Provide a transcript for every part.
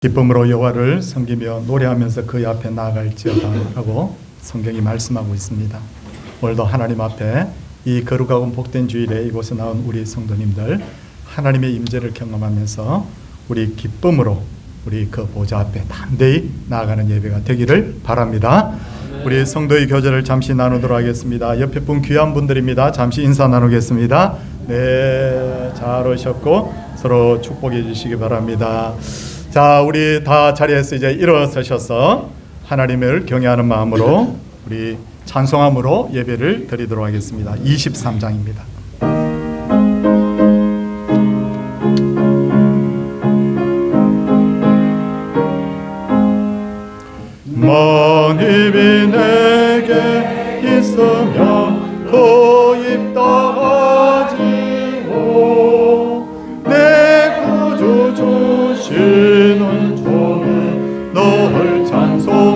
기쁨으로 여호와를 섬기며 노래하면서 그의 앞에 나아갈지어다 라고 성경이 말씀하고 있습니다. 오늘도 하나님 앞에 이 거룩하고 복된 주일에 이곳에 나온 우리 성도님들 하나님의 임재를 경험하면서 우리 기쁨으로 우리 그 보좌 앞에 담대히 나아가는 예배가 되기를 바랍니다. 우리 성도의 교제를 잠시 나누도록 하겠습니다. 옆에 분 귀한 분들입니다. 잠시 인사 나누겠습니다. 네, 잘 오셨고 서로 축복해 주시기 바랍니다. 자, 우리 다 자리에서 이제 일어서셔서 하나님을 경외하는 마음으로 우리 찬송함으로 예배를 드리도록 하겠습니다. 23장입니다. 만입이 내게 있으면 그 입 다하지고 내 구주 주시는 주를 늘 찬송하겠네.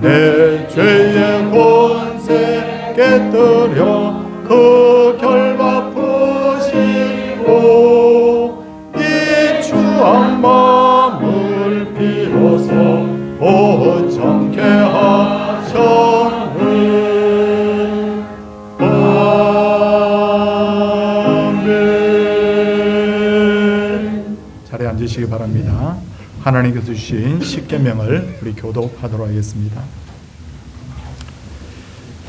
내 죄의 권세 깨뜨려 그 결박 푸시고 이 추한 마음을 비로소 온전케 하셨네. 아멘. 자리에 앉으시기 바랍니다. 하나님께서 주신 십계명을 우리 교독하도록 하겠습니다.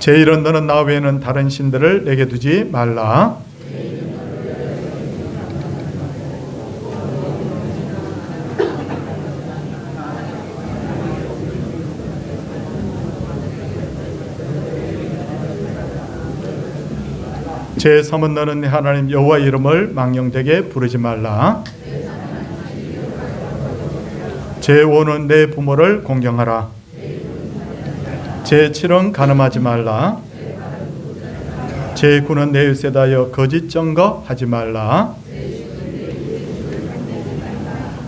제1은 너는 나 외에는 다른 신들을 내게 두지 말라. 제3은 너는 내 하나님 여호와의 이름을 망령되게 부르지 말라. 제5는 내 부모를 공경하라. 제7은 간음하지 말라. 제9는 내 유세 다하여 거짓 증거하지 말라.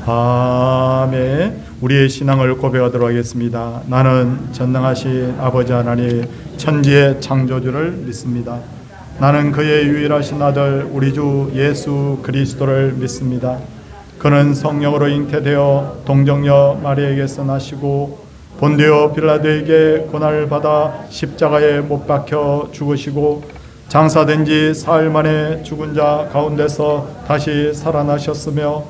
아멘. 우리의 신앙을 고백하도록 하겠습니다. 나는 전능하신 아버지 하나님 천지의 창조주를 믿습니다. 나는 그의 유일하신 아들 우리 주 예수 그리스도를 믿습니다. 그는 성령으로 잉태되어 동정녀 마리아에게서 나시고 본디오 빌라도에게 고난을 받아 십자가에 못 박혀 죽으시고 장사된 지 사흘 만에 죽은 자 가운데서 다시 살아나셨으며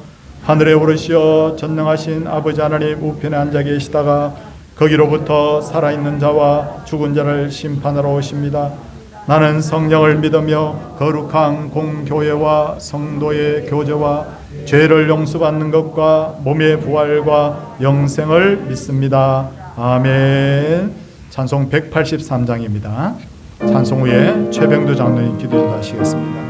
하늘에 오르시어 전능하신 아버지 하나님 우편에 앉아 계시다가 거기로부터 살아있는 자와 죽은 자를 심판하러 오십니다. 나는 성령을 믿으며 거룩한 공교회와 성도의 교제와 죄를 용서받는 것과 몸의 부활과 영생을 믿습니다. 아멘. 찬송 183장입니다. 찬송 후에 최병두 장로님 기도 인도하시겠습니다.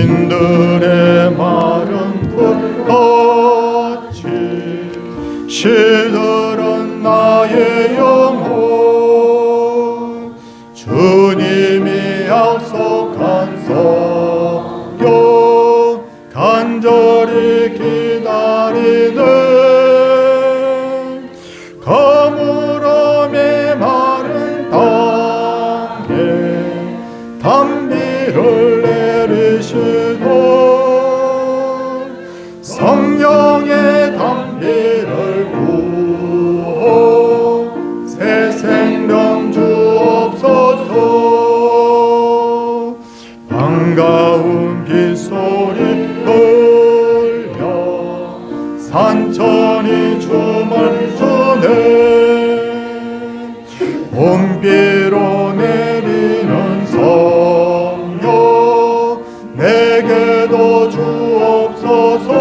빈들의 마른 불같이 시들은 나의 영혼 주님이 약속한 성경 간절히 기다리네. 가물음의 마른 땅에 단비를 내리시고 성령의 단비를 부어 새 생명 주옵소서. 반가운 빗소리 들려 산천이 춤을 추네. 봄비로 내리는 성령 내게도 주옵소서.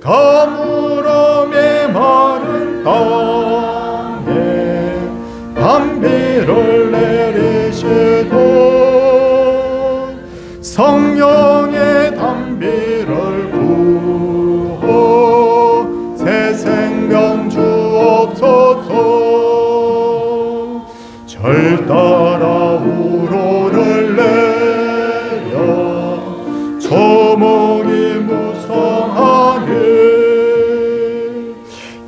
가물음의 마른 땅에 단비를 내리시고 성령의 단비를 부어 새 생명 주옵소서. 절 따라 우로를 내려 조목이 무성하니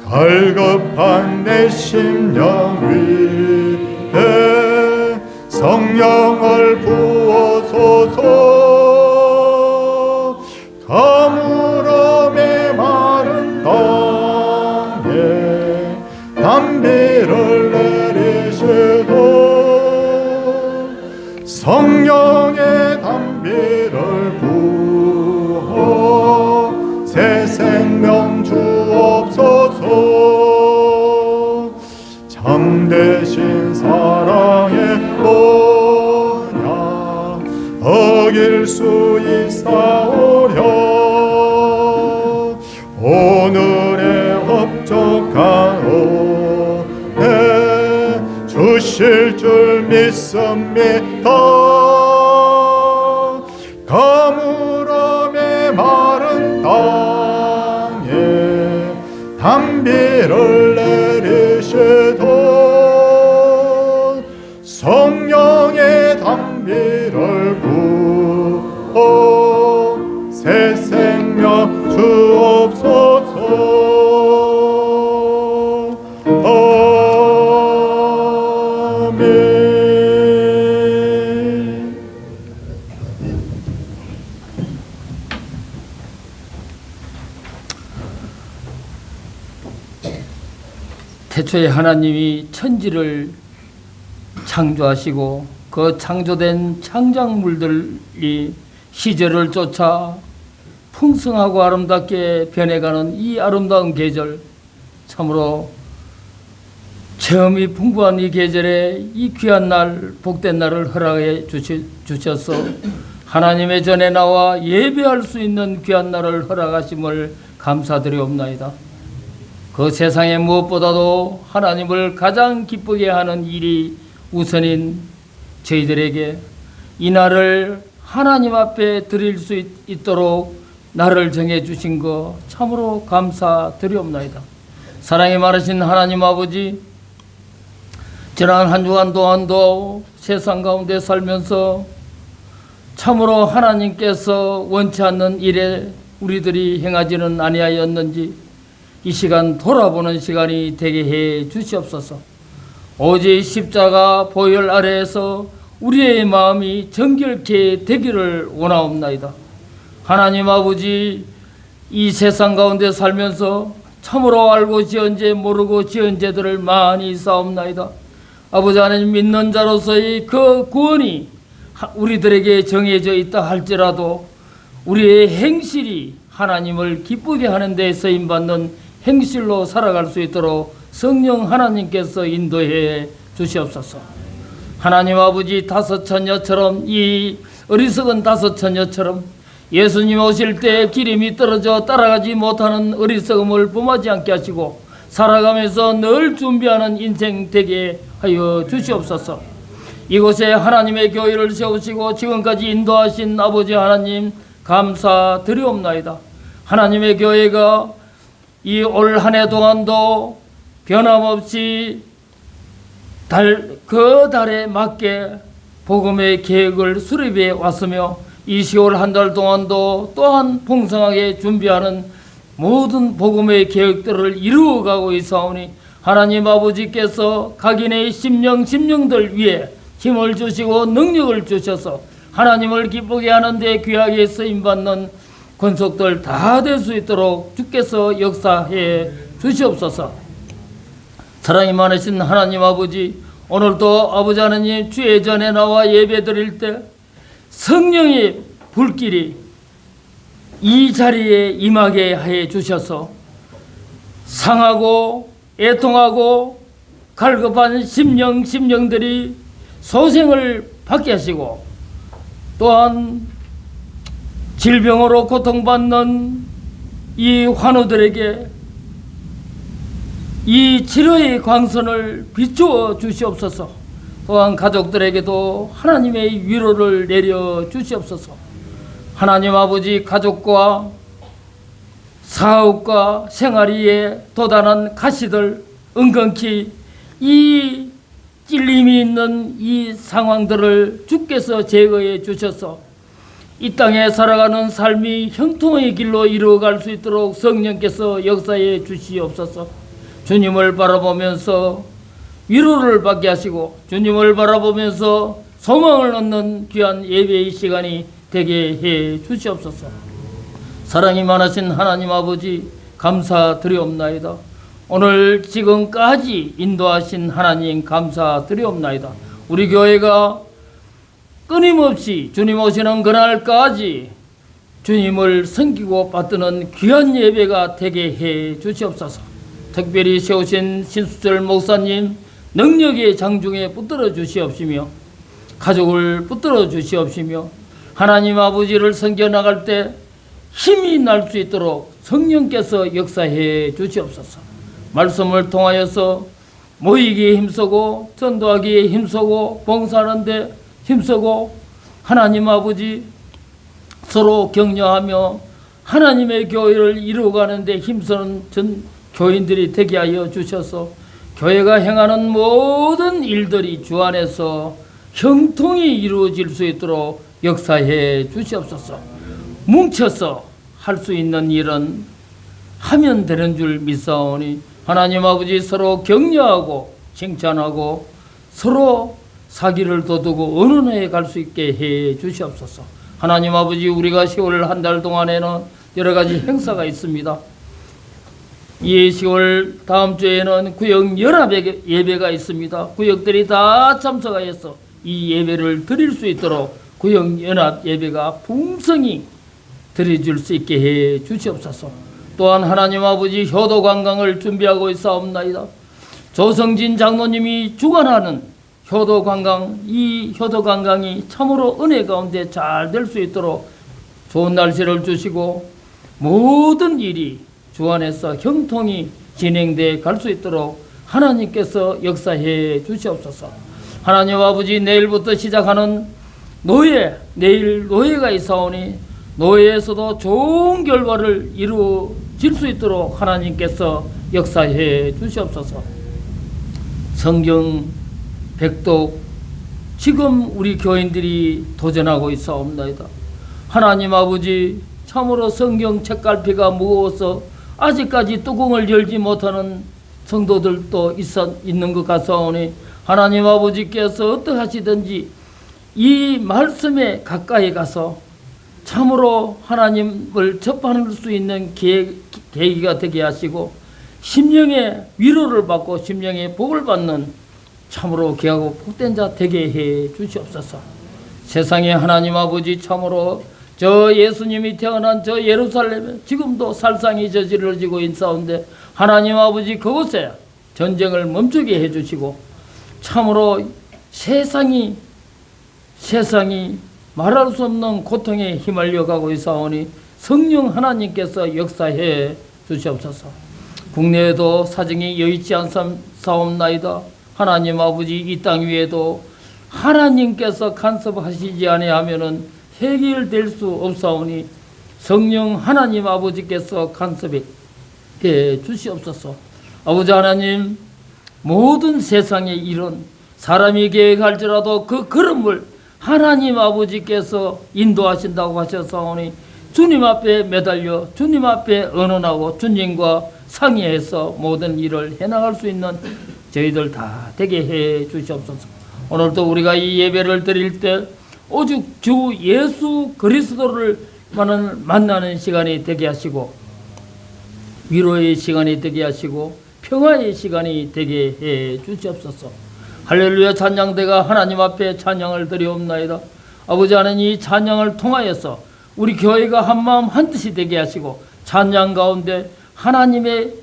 갈급한 내 심령 위 성령을 부어소서. 가물음에 마른 땅에 단비를 내리시도 성령의 단비를 부어 새 생명 주옵소서. 참되신 사랑의 언약 어길 수 있사오랴. 오늘의 업적한 은혜 주실 줄 믿습니다. 가물음에 마른 땅에 단비를 내리시던 성령의 단비를 부어 새 생명 주옵소서. 아멘. 태초에 하나님이 천지를 창조하시고 그 창조된 창작물들이 시절을 쫓아 풍성하고 아름답게 변해가는 이 아름다운 계절, 참으로 체험이 풍부한 이 계절에 이 귀한 날, 복된 날을 허락해 주셔서 하나님의 전에 나와 예배할 수 있는 귀한 날을 허락하심을 감사드리옵나이다. 그 세상에 무엇보다도 하나님을 가장 기쁘게 하는 일이 우선인 저희들에게 이 날을 하나님 앞에 드릴 수 있도록 날을 정해주신 거 참으로 감사드리옵나이다. 사랑이 많으신 하나님 아버지, 지난 한 주간 동안도 세상 가운데 살면서 참으로 하나님께서 원치 않는 일에 우리들이 행하지는 아니하였는지 이 시간 돌아보는 시간이 되게 해 주시옵소서. 오직 십자가 보혈 아래에서 우리의 마음이 정결케 되기를 원하옵나이다. 하나님 아버지, 이 세상 가운데 살면서 참으로 알고 지은 죄 모르고 지은 죄들을 많이 쌓옵나이다. 아버지 하나님, 믿는 자로서의 그 구원이 우리들에게 정해져 있다 할지라도 우리의 행실이 하나님을 기쁘게 하는 데 쓰임받는 행실로 살아갈 수 있도록 성령 하나님께서 인도해 주시옵소서. 하나님 아버지, 다섯 처녀처럼, 이 어리석은 다섯 처녀처럼 예수님 오실 때 기름이 떨어져 따라가지 못하는 어리석음을 범하지 않게 하시고 살아가면서 늘 준비하는 인생 되게 하여 주시옵소서. 이곳에 하나님의 교회를 세우시고 지금까지 인도하신 아버지 하나님 감사드리옵나이다. 하나님의 교회가 이 올 한 해 동안도 변함없이 그 달에 맞게 복음의 계획을 수립해 왔으며 이 10월 한 달 동안도 또한 풍성하게 준비하는 모든 복음의 계획들을 이루어가고 있사오니 하나님 아버지께서 각인의 심령들 위해 힘을 주시고 능력을 주셔서 하나님을 기쁘게 하는 데 귀하게 쓰임받는 권속들 다 될 수 있도록 주께서 역사해 주시옵소서. 사랑이 많으신 하나님 아버지, 오늘도 아버지 하나님 주의 전에 나와 예배 드릴 때 성령의 불길이 이 자리에 임하게 해 주셔서 상하고 애통하고 갈급한 심령들이 소생을 받게 하시고 또한 질병으로 고통받는 이 환우들에게 이 치료의 광선을 비추어 주시옵소서. 또한 가족들에게도 하나님의 위로를 내려 주시옵소서. 하나님 아버지, 가족과 사업과 생활에 도단한 가시들 은근히 이 찔림이 있는 이 상황들을 주께서 제거해 주셔서 이 땅에 살아가는 삶이 형통의 길로 이루어갈 수 있도록 성령께서 역사해 주시옵소서. 주님을 바라보면서 위로를 받게 하시고 주님을 바라보면서 소망을 얻는 귀한 예배의 시간이 되게 해 주시옵소서. 사랑이 많으신 하나님 아버지 감사드리옵나이다. 오늘 지금까지 인도하신 하나님 감사드리옵나이다. 우리 교회가 끊임없이 주님 오시는 그날까지 주님을 섬기고 받드는 귀한 예배가 되게 해 주시옵소서. 특별히 세우신 신수철 목사님 능력의 장중에 붙들어 주시옵시며 가족을 붙들어 주시옵시며 하나님 아버지를 섬겨나갈 때 힘이 날 수 있도록 성령께서 역사해 주시옵소서. 말씀을 통하여서 모이기에 힘쓰고 전도하기에 힘쓰고 봉사하는 데 힘쓰고 하나님 아버지 서로 격려하며 하나님의 교회를 이루어가는 데 힘쓰는 전 교인들이 되게 하여 주셔서 교회가 행하는 모든 일들이 주 안에서 형통이 이루어질 수 있도록 역사해 주시옵소서. 뭉쳐서 할 수 있는 일은 하면 되는 줄 믿사오니 하나님 아버지 서로 격려하고 칭찬하고 서로 사기를 돋우고 언론에 갈 수 있게 해 주시옵소서. 하나님 아버지 우리가 10월 한 달 동안에는 여러 가지 행사가 있습니다. 이 10월 다음 주에는 구역 연합 예배가 있습니다. 구역들이 다 참석하여서 이 예배를 드릴 수 있도록 구역 연합 예배가 풍성히 드려줄 수 있게 해 주시옵소서. 또한 하나님 아버지 효도 관광을 준비하고 있사옵나이다. 조성진 장로님이 주관하는 효도 관광, 이 효도 관광이 참으로 은혜 가운데 잘 될 수 있도록 좋은 날씨를 주시고 모든 일이 주 안에서 형통히 진행돼 갈 수 있도록 하나님께서 역사해 주시옵소서. 하나님 아버지 내일부터 시작하는 노예, 내일 노예가 있사오니 노예에서도 좋은 결과를 이루어질 수 있도록 하나님께서 역사해 주시옵소서. 성경 백독 지금 우리 교인들이 도전하고 있사옵나이다. 하나님 아버지 참으로 성경 책갈피가 무거워서 아직까지 뚜껑을 열지 못하는 성도들도 있는 것 같사오니 하나님 아버지께서 어떠하시든지 이 말씀에 가까이 가서 참으로 하나님을 접할 수 있는 계기가 되게 하시고 심령의 위로를 받고 심령의 복을 받는 참으로 귀하고 복된 자 되게 해 주시옵소서. 세상에 하나님 아버지 참으로 저 예수님이 태어난 저 예루살렘에 지금도 살상이 저질러지고 있사온데 하나님 아버지 그곳에 전쟁을 멈추게 해주시고 참으로 세상이 말할 수 없는 고통에 휘말려 가고 있사오니 성령 하나님께서 역사해 주시옵소서. 국내에도 사정이 여의치 않사옵나이다. 하나님 아버지 이 땅 위에도 하나님께서 간섭하시지 아니하면은 해결될 수 없사오니 성령 하나님 아버지께서 간섭해 주시옵소서. 아버지 하나님 모든 세상의 일은 사람이 계획할지라도 그 걸음을 하나님 아버지께서 인도하신다고 하셨사오니 주님 앞에 매달려 주님 앞에 언언하고 주님과 상의해서 모든 일을 해나갈 수 있는 저희들 다 되게 해 주시옵소서. 오늘도 우리가 이 예배를 드릴 때 오직 주 예수 그리스도를 만나는 시간이 되게 하시고 위로의 시간이 되게 하시고 평화의 시간이 되게 해 주시옵소서. 할렐루야 찬양대가 하나님 앞에 찬양을 드리옵나이다. 아버지 하나님 이 찬양을 통하여서 우리 교회가 한마음 한뜻이 되게 하시고 찬양 가운데 하나님의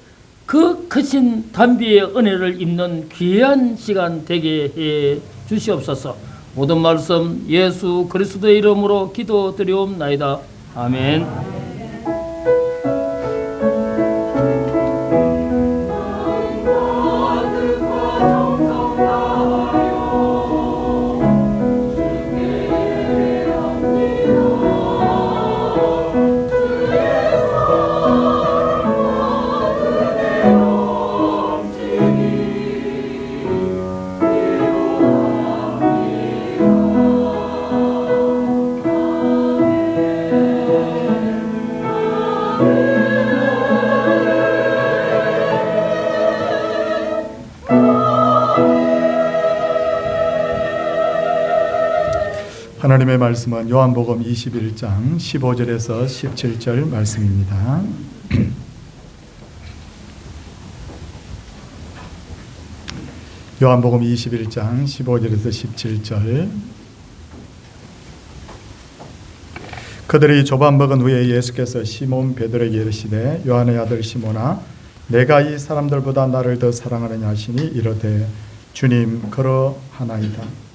그 크신 단비의 은혜를 입는 귀한 시간 되게 해 주시옵소서. 모든 말씀 예수 그리스도의 이름으로 기도드리옵나이다. 아멘. 하나님의 말씀은 요한복음 21장 15절에서 17절 말씀입니다. 요한복음 21장 15절에서 17절. 그들이 조반 먹은 후에 예수께서 시몬 베드로에게 이르시되 요한의 아들 시몬아 내가 이 사람들보다 나를 더 사랑하느냐 하시니 이르되 주님 그러하나이다.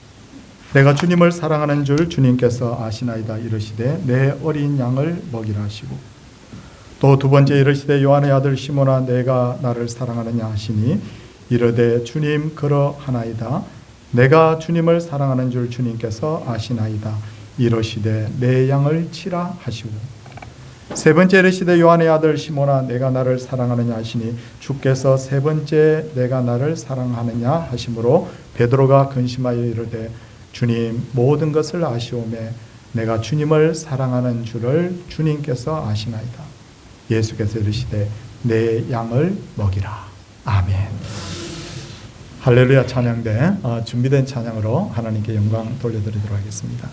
내가 주님을 사랑하는 줄 주님께서 아시나이다 이르시되 내 어린 양을 먹이라 하시고 또 두 번째 이르시되 요한의 아들 시몬아 내가 나를 사랑하느냐 하시니 이르되 주님 그러하나이다. 내가 주님을 사랑하는 줄 주님께서 아시나이다 이르시되 내 양을 치라 하시고 세 번째 이르시되 요한의 아들 시몬아 내가 나를 사랑하느냐 하시니 주께서 세 번째 내가 나를 사랑하느냐 하심으로 베드로가 근심하여 이르되 주님 모든 것을 아시오매 내가 주님을 사랑하는 줄을 주님께서 아시나이다. 예수께서 이르시되 내 양을 먹이라. 아멘. 할렐루야 찬양대 준비된 찬양으로 하나님께 영광 돌려드리도록 하겠습니다.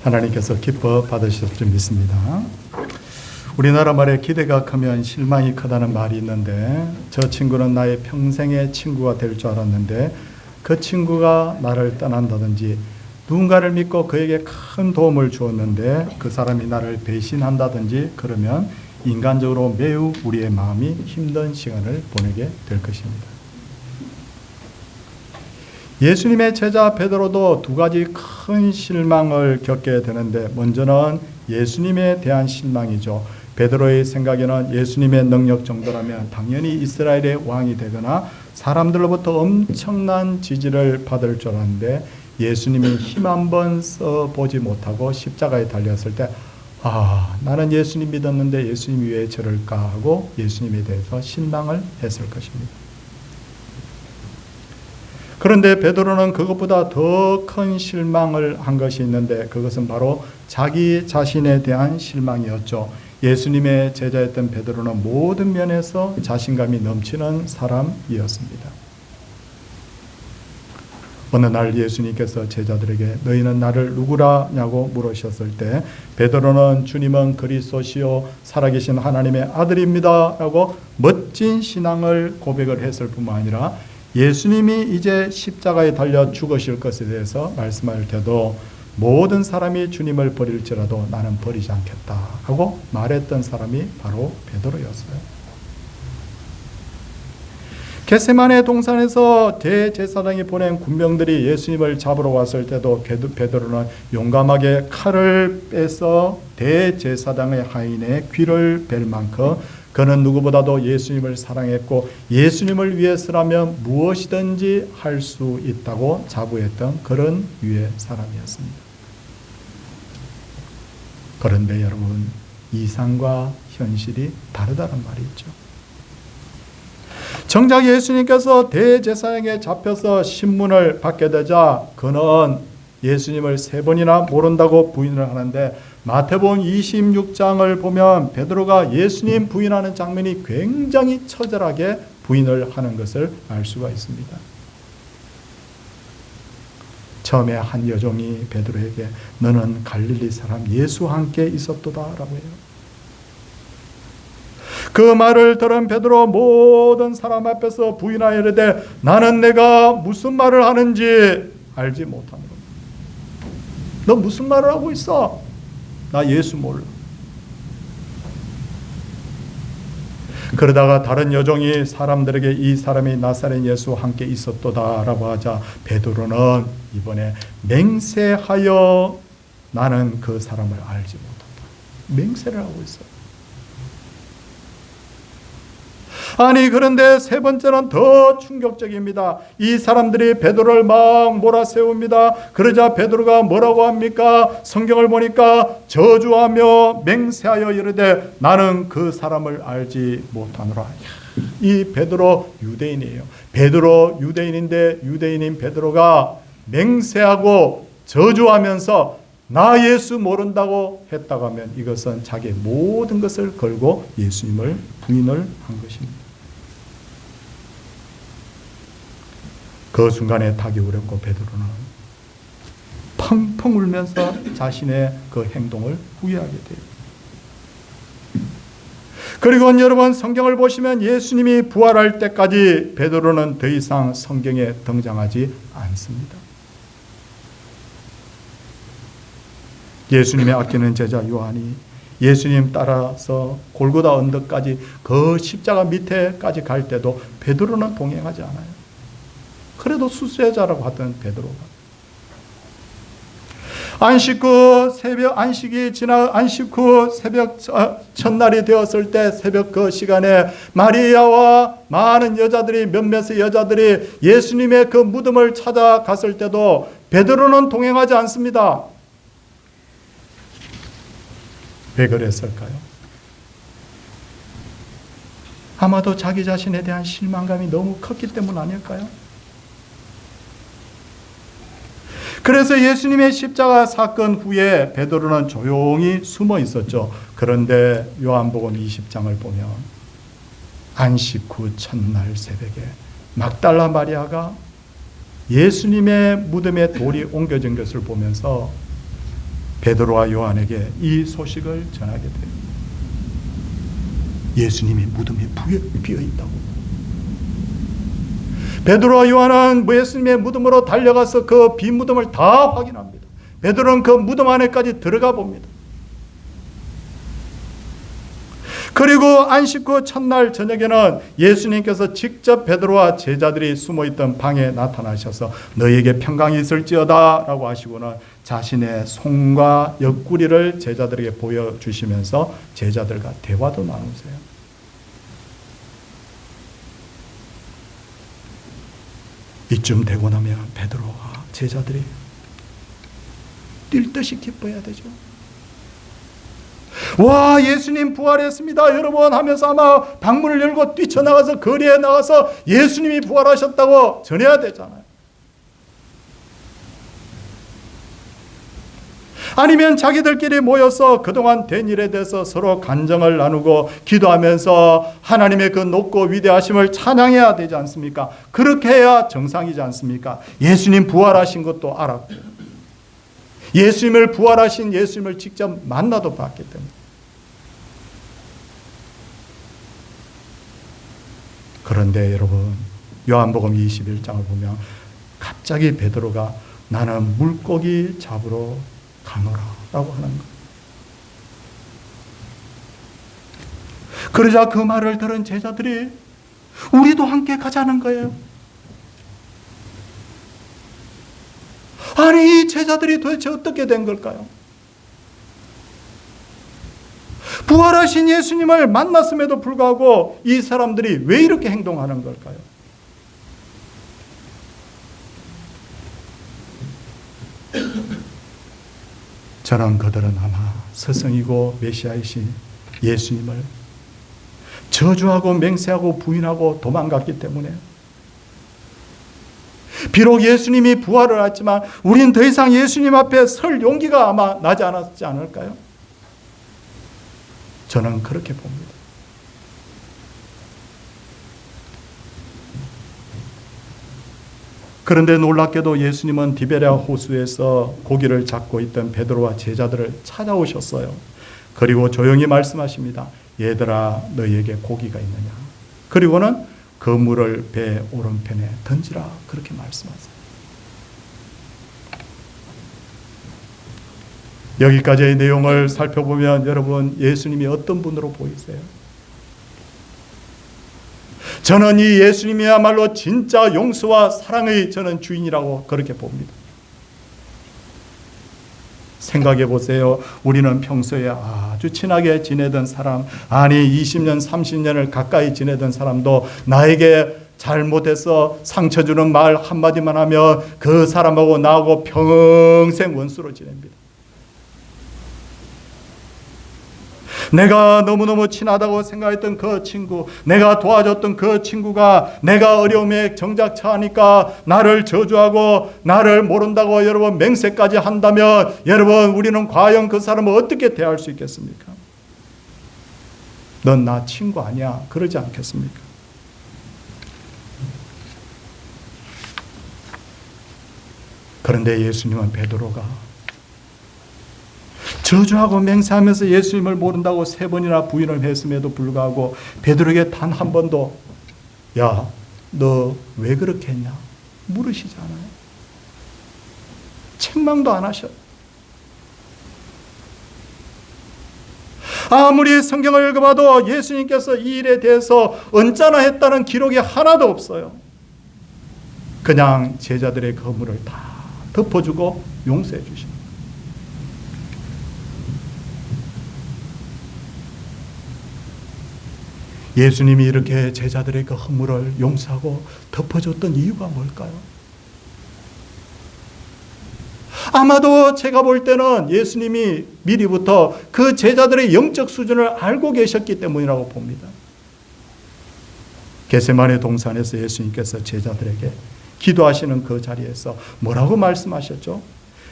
하나님께서 기뻐 받으실 줄 믿습니다. 우리나라 말에 기대가 크면 실망이 크다는 말이 있는데, 저 친구는 나의 평생의 친구가 될 줄 알았는데 그 친구가 나를 떠난다든지, 누군가를 믿고 그에게 큰 도움을 주었는데 그 사람이 나를 배신한다든지, 그러면 인간적으로 매우 우리의 마음이 힘든 시간을 보내게 될 것입니다. 예수님의 제자 베드로도 두 가지 큰 실망을 겪게 되는데, 먼저는 예수님에 대한 실망이죠. 베드로의 생각에는 예수님의 능력 정도라면 당연히 이스라엘의 왕이 되거나 사람들로부터 엄청난 지지를 받을 줄 알았는데, 예수님이 힘 한번 써보지 못하고 십자가에 달렸을 때, 나는 예수님 믿었는데 예수님이 왜 저럴까 하고 예수님에 대해서 실망을 했을 것입니다. 그런데 베드로는 그것보다 더 큰 실망을 한 것이 있는데, 그것은 바로 자기 자신에 대한 실망이었죠. 예수님의 제자였던 베드로는 모든 면에서 자신감이 넘치는 사람이었습니다. 어느 날 예수님께서 제자들에게 너희는 나를 누구라냐고 물으셨을 때, 베드로는 주님은 그리스도시요 살아계신 하나님의 아들입니다 라고 멋진 신앙을 고백을 했을 뿐만 아니라, 예수님이 이제 십자가에 달려 죽으실 것에 대해서 말씀할 때도 모든 사람이 주님을 버릴지라도 나는 버리지 않겠다 하고 말했던 사람이 바로 베드로였어요. 겟세마네 동산에서 대제사장이 보낸 군병들이 예수님을 잡으러 왔을 때도 베드로는 용감하게 칼을 빼서 대제사장의 하인의 귀를 벨 만큼 그는 누구보다도 예수님을 사랑했고 예수님을 위해서라면 무엇이든지 할 수 있다고 자부했던 그런 유의 사람이었습니다. 그런데 여러분, 이상과 현실이 다르다는 말이 있죠. 정작 예수님께서 대제사장에 잡혀서 신문을 받게 되자 그는 예수님을 3번이나 모른다고 부인을 하는데, 마태복음 26장을 보면 베드로가 예수님 부인하는 장면이 굉장히 처절하게 부인을 하는 것을 알 수가 있습니다. 처음에 한 여종이 베드로에게 너는 갈릴리 사람 예수와 함께 있었도다 라고 해요. 그 말을 들은 베드로 모든 사람 앞에서 부인하여 이르되 나는 내가 무슨 말을 하는지 알지 못하는 겁니다. 너 무슨 말을 하고 있어? 나 예수 몰라. 그러다가 다른 여종이 사람들에게 이 사람이 나사렛 예수와 함께 있었도다 라고 하자, 베드로는 이번에 맹세하여 나는 그 사람을 알지 못한다. 맹세를 하고 있어요. 아니, 그런데 3번째는 더 충격적입니다. 이 사람들이 베드로를 막 몰아세웁니다. 그러자 베드로가 뭐라고 합니까? 성경을 보니까 저주하며 맹세하여 이르되 나는 그 사람을 알지 못하노라. 이 베드로 유대인이에요. 베드로 유대인인데 유대인인 베드로가 맹세하고 저주하면서 나 예수 모른다고 했다고 하면 이것은 자기의 모든 것을 걸고 예수님을 부인을 한 것입니다. 그 순간에 닭이 울었고 베드로는 펑펑 울면서 자신의 그 행동을 후회하게 돼요. 그리고 여러분, 성경을 보시면 예수님이 부활할 때까지 베드로는 더 이상 성경에 등장하지 않습니다. 예수님의 아끼는 제자 요한이 예수님 따라서 골고다 언덕까지 그 십자가 밑에까지 갈 때도 베드로는 동행하지 않아요. 그래도 수수자라고 하던 베드로가 안식 후 새벽 첫날이 되었을 때 새벽 그 시간에 마리아와 많은 여자들이, 몇몇의 여자들이 예수님의 그 무덤을 찾아갔을 때도 베드로는 동행하지 않습니다. 왜 그랬을까요? 아마도 자기 자신에 대한 실망감이 너무 컸기 때문 아닐까요? 그래서 예수님의 십자가 사건 후에 베드로는 조용히 숨어 있었죠. 그런데 요한복음 20장을 보면 안식 후 첫날 새벽에 막달라 마리아가 예수님의 무덤에 돌이 옮겨진 것을 보면서 베드로와 요한에게 이 소식을 전하게 돼요. 예수님이 무덤에 비어 있다고. 베드로와 요한은 예수님의 무덤으로 달려가서 그 빈 무덤을 다 확인합니다. 베드로는 그 무덤 안에까지 들어가 봅니다. 그리고 안식 후 첫날 저녁에는 예수님께서 직접 베드로와 제자들이 숨어있던 방에 나타나셔서 너희에게 평강이 있을지어다 라고 하시고는 자신의 손과 옆구리를 제자들에게 보여주시면서 제자들과 대화도 나누세요. 이쯤 되고 나면 베드로와 제자들이 뛸 듯이 기뻐해야 되죠. 와, 예수님 부활했습니다 여러분 하면서 아마 방문을 열고 뛰쳐나가서 거리에 나가서 예수님이 부활하셨다고 전해야 되잖아요. 아니면 자기들끼리 모여서 그동안 된 일에 대해서 서로 간정을 나누고 기도하면서 하나님의 그 높고 위대하심을 찬양해야 되지 않습니까? 그렇게 해야 정상이지 않습니까? 예수님 부활하신 것도 알았고 예수님을 부활하신 예수님을 직접 만나도 봤기 때문에. 그런데 여러분 요한복음 21장을 보면 갑자기 베드로가 나는 물고기 잡으러 가노라 라고 하는 거예요. 그러자 그 말을 들은 제자들이 우리도 함께 가자는 거예요. 아니 이 제자들이 도대체 어떻게 된 걸까요? 부활하신 예수님을 만났음에도 불구하고 이 사람들이 왜 이렇게 행동하는 걸까요? 저는 그들은 아마 스승이고 메시아이신 예수님을 저주하고 맹세하고 부인하고 도망갔기 때문에 비록 예수님이 부활을 했지만 우린 더 이상 예수님 앞에 설 용기가 아마 나지 않았지 않을까요? 저는 그렇게 봅니다. 그런데 놀랍게도 예수님은 디베랴 호수에서 고기를 잡고 있던 베드로와 제자들을 찾아오셨어요. 그리고 조용히 말씀하십니다. 얘들아 너희에게 고기가 있느냐? 그리고는 그물을 배 오른편에 던지라 그렇게 말씀하세요. 여기까지의 내용을 살펴보면 여러분 예수님이 어떤 분으로 보이세요? 저는 이 예수님이야말로 진짜 용서와 사랑의 저는 주인이라고 그렇게 봅니다. 생각해 보세요. 우리는 평소에 아주 친하게 지내던 사람, 아니 20년, 30년을 가까이 지내던 사람도 나에게 잘못해서 상처 주는 말 한마디만 하면 그 사람하고 나하고 평생 원수로 지냅니다. 내가 너무너무 친하다고 생각했던 그 친구, 내가 도와줬던 그 친구가 내가 어려움에 정작 처하니까 나를 저주하고 나를 모른다고 여러분 맹세까지 한다면 여러분 우리는 과연 그 사람을 어떻게 대할 수 있겠습니까? 넌 나 친구 아니야 그러지 않겠습니까? 그런데 예수님은 베드로가 저주하고 맹세하면서 예수님을 모른다고 3번이나 부인을 했음에도 불구하고 베드로에게 단 한 번도 야, 너 왜 그렇게 했냐? 물으시지 않아요. 책망도 안 하셔. 아무리 성경을 읽어봐도 예수님께서 이 일에 대해서 언짢아 했다는 기록이 하나도 없어요. 그냥 제자들의 거물을 다 덮어주고 용서해 주십니다. 예수님이 이렇게 제자들의 그 허물을 용서하고 덮어줬던 이유가 뭘까요? 아마도 제가 볼 때는 예수님이 미리부터 그 제자들의 영적 수준을 알고 계셨기 때문이라고 봅니다. 겟세마네 동산에서 예수님께서 제자들에게 기도하시는 그 자리에서 뭐라고 말씀하셨죠?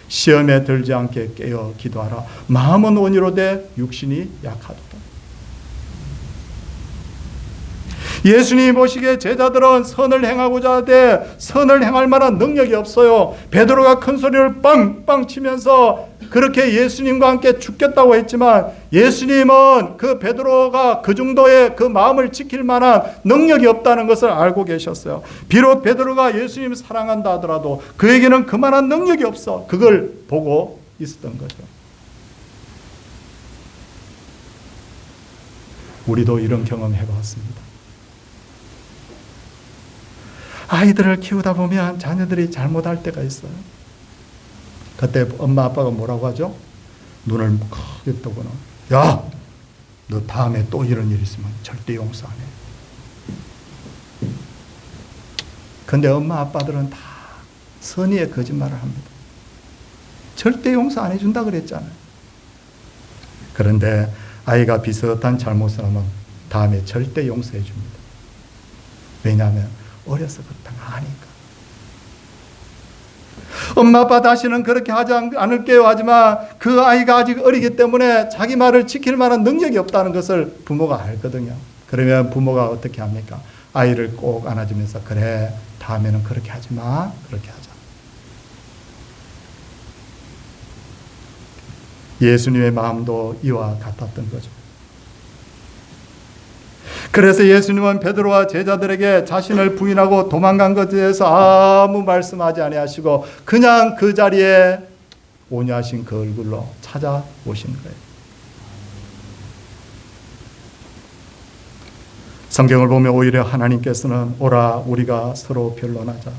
시험에 들지 않게 깨어 기도하라. 마음은 온유로 돼 육신이 약하도다. 예수님이 보시기에 제자들은 선을 행하고자 하되 선을 행할 만한 능력이 없어요. 베드로가 큰 소리를 빵빵 치면서 그렇게 예수님과 함께 죽겠다고 했지만 예수님은 그 베드로가 그 정도의 그 마음을 지킬 만한 능력이 없다는 것을 알고 계셨어요. 비록 베드로가 예수님을 사랑한다 하더라도 그에게는 그만한 능력이 없어. 그걸 보고 있었던 거죠. 우리도 이런 경험 해봤습니다. 아이들을 키우다 보면 자녀들이 잘못할 때가 있어요. 그때 엄마 아빠가 뭐라고 하죠? 눈을 크게 뜨고는, 야, 너 다음에 또 이런 일 있으면 절대 용서 안 해. 근데 엄마 아빠들은 다 선의의 거짓말을 합니다. 절대 용서 안 해준다 그랬잖아요. 그런데 아이가 비슷한 잘못을 하면 다음에 절대 용서해 줍니다. 왜냐하면 어려서 그렇다 아니까. 엄마 아빠 다시는 그렇게 하지 않을게요 하지만 그 아이가 아직 어리기 때문에 자기 말을 지킬 만한 능력이 없다는 것을 부모가 알거든요. 그러면 부모가 어떻게 합니까? 아이를 꼭 안아주면서 그래, 다음에는 그렇게 하지 마, 그렇게 하자. 예수님의 마음도 이와 같았던 거죠. 그래서 예수님은 베드로와 제자들에게 자신을 부인하고 도망간 것에 대해서 아무 말씀하지 아니하시고 그냥 그 자리에 온유하신 그 얼굴로 찾아오신 거예요. 성경을 보면 오히려 하나님께서는 오라 우리가 서로 변론하자.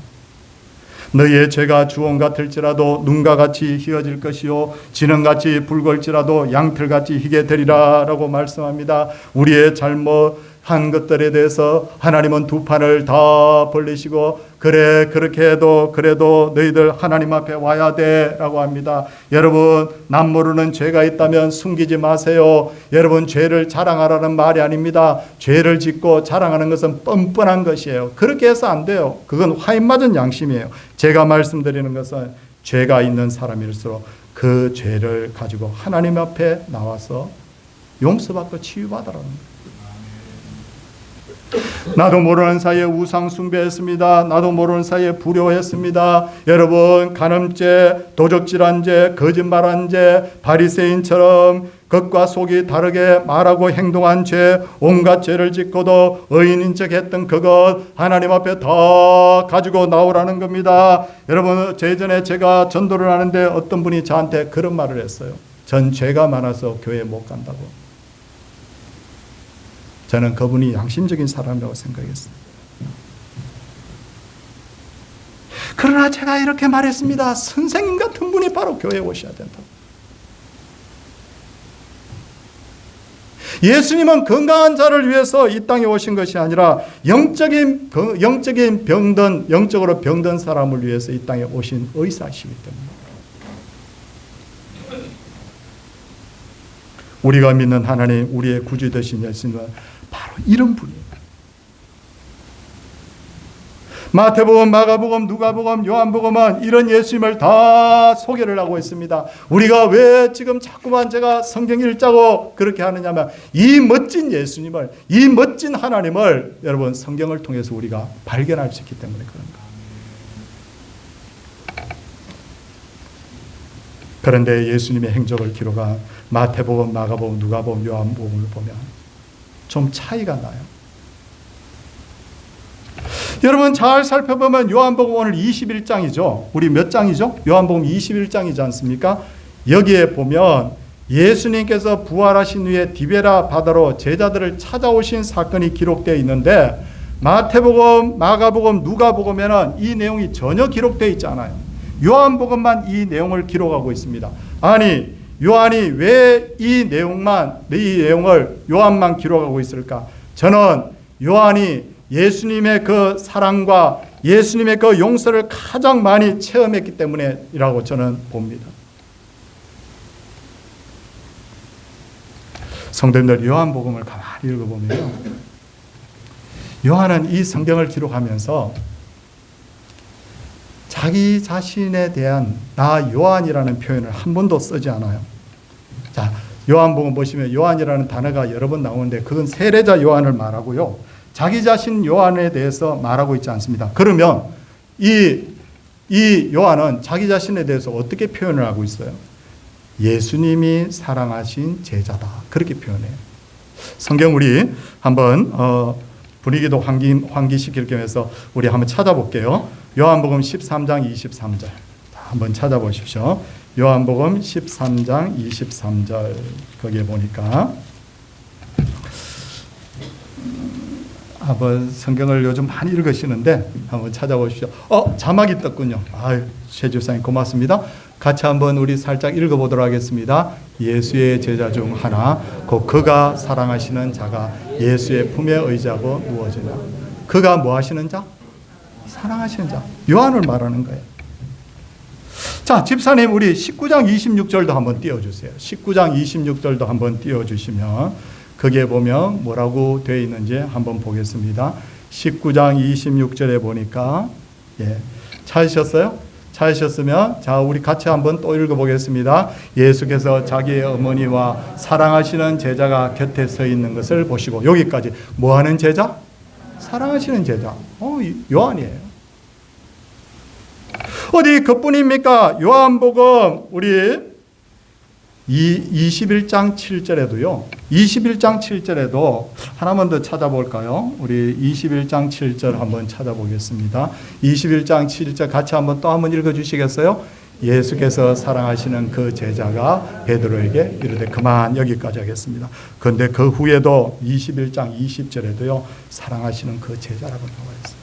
너희의 죄가 주홍 같을지라도 눈과 같이 희어질 것이요 진홍같이 붉을지라도 양털같이 희게 되리라 라고 말씀합니다. 우리의 잘못한 것들에 대해서 하나님은 두 판을 다 벌리시고 그래 그렇게 해도 그래도 너희들 하나님 앞에 와야 돼 라고 합니다. 여러분 남 모르는 죄가 있다면 숨기지 마세요. 여러분 죄를 자랑하라는 말이 아닙니다. 죄를 짓고 자랑하는 것은 뻔뻔한 것이에요. 그렇게 해서 안 돼요. 그건 화인 맞은 양심이에요. 제가 말씀드리는 것은 죄가 있는 사람일수록 그 죄를 가지고 하나님 앞에 나와서 용서받고 치유받으라는 거예요. 나도 모르는 사이에 우상 숭배했습니다. 나도 모르는 사이에 불효했습니다. 여러분 간음죄, 도적질한 죄, 거짓말한 죄, 바리새인처럼 겉과 속이 다르게 말하고 행동한 죄, 온갖 죄를 짓고도 의인인 척 했던 그것 하나님 앞에 다 가지고 나오라는 겁니다. 여러분 예전에 제가 전도를 하는데 어떤 분이 저한테 그런 말을 했어요. 전 죄가 많아서 교회 못 간다고. 저는 그분이 양심적인 사람이라고 생각했어요. 그러나 제가 이렇게 말했습니다. 선생님 같은 분이 바로 교회에 오셔야 된다고. 예수님은 건강한 자를 위해서 이 땅에 오신 것이 아니라 영적인 병든, 영적으로 병든 사람을 위해서 이 땅에 오신 의사시기 때문에. 우리가 믿는 하나님, 우리의 구주 되신 예수님은 바로 이런 분이에요. 마태복음, 마가복음, 누가복음, 요한복음은 이런 예수님을 다 소개를 하고 있습니다. 우리가 왜 지금 자꾸만 제가 성경 읽자고 그렇게 하느냐면 이 멋진 예수님을, 이 멋진 하나님을 여러분 성경을 통해서 우리가 발견할 수 있기 때문에 그런 거예요. 그런데 예수님의 행적을 기록한 마태복음, 마가복음, 누가복음, 요한복음을 보면 좀 차이가 나요. 여러분 잘 살펴보면 요한복음 오늘 21장이죠. 우리 몇 장이죠? 요한복음 21장이지 않습니까? 여기에 보면 예수님께서 부활하신 후에 디베라 바다로 제자들을 찾아오신 사건이 기록되어 있는데 마태복음, 마가복음, 누가복음에는 이 내용이 전혀 기록되어 있지 않아요. 요한복음만 이 내용을 기록하고 있습니다. 아니 요한이 왜 이 내용을 요한만 기록하고 있을까? 저는 요한이 예수님의 그 사랑과 예수님의 그 용서를 가장 많이 체험했기 때문이라고 저는 봅니다. 성도님들 요한복음을 가만히 읽어보면요. 요한은 이 성경을 기록하면서 자기 자신에 대한 나 요한이라는 표현을 한 번도 쓰지 않아요. 자, 요한복음 보시면 요한이라는 단어가 여러 번 나오는데 그건 세례자 요한을 말하고요. 자기 자신 요한에 대해서 말하고 있지 않습니다. 그러면 이 요한은 자기 자신에 대해서 어떻게 표현을 하고 있어요? 예수님이 사랑하신 제자다. 그렇게 표현해요. 성경 우리 한번 분위기도 환기시킬 겸해서 우리 한번 찾아볼게요. 요한복음 13장 23절 한번 찾아보십시오. 요한복음 13장 23절 거기에 보니까 한번 성경을 요즘 많이 읽으시는데 한번 찾아보십시오. 자막이 떴군요. 최 집사님 고맙습니다. 같이 한번 우리 살짝 읽어보도록 하겠습니다. 예수의 제자 중 하나 곧 그가 사랑하시는 자가 예수의 품에 의지하고 누워지나. 그가 뭐 하시는 자? 사랑하시는 자. 요한을 말하는 거예요. 자, 집사님 우리 19장 26절도 한번 띄워주세요. 19장 26절도 한번 띄워주시면 거기에 보면 뭐라고 되어 있는지 한번 보겠습니다. 19장 26절에 보니까 찾으셨어요? 찾으셨으면 자 우리 같이 한번 또 읽어보겠습니다. 예수께서 자기의 어머니와 사랑하시는 제자가 곁에 서 있는 것을 보시고 여기까지 뭐하는 제자? 사랑하시는 제자. 요한이에요. 어디 그뿐입니까? 요한복음 우리 21장 7절에도요. 21장 7절에도 하나만 더 찾아볼까요? 우리 21장 7절 한번 찾아보겠습니다. 21장 7절 같이 한번 또 한번 읽어주시겠어요? 예수께서 사랑하시는 그 제자가 베드로에게 이르되 그만 여기까지 하겠습니다. 그런데 그 후에도 21장 20절에도요. 사랑하시는 그 제자라고 나와 있어요.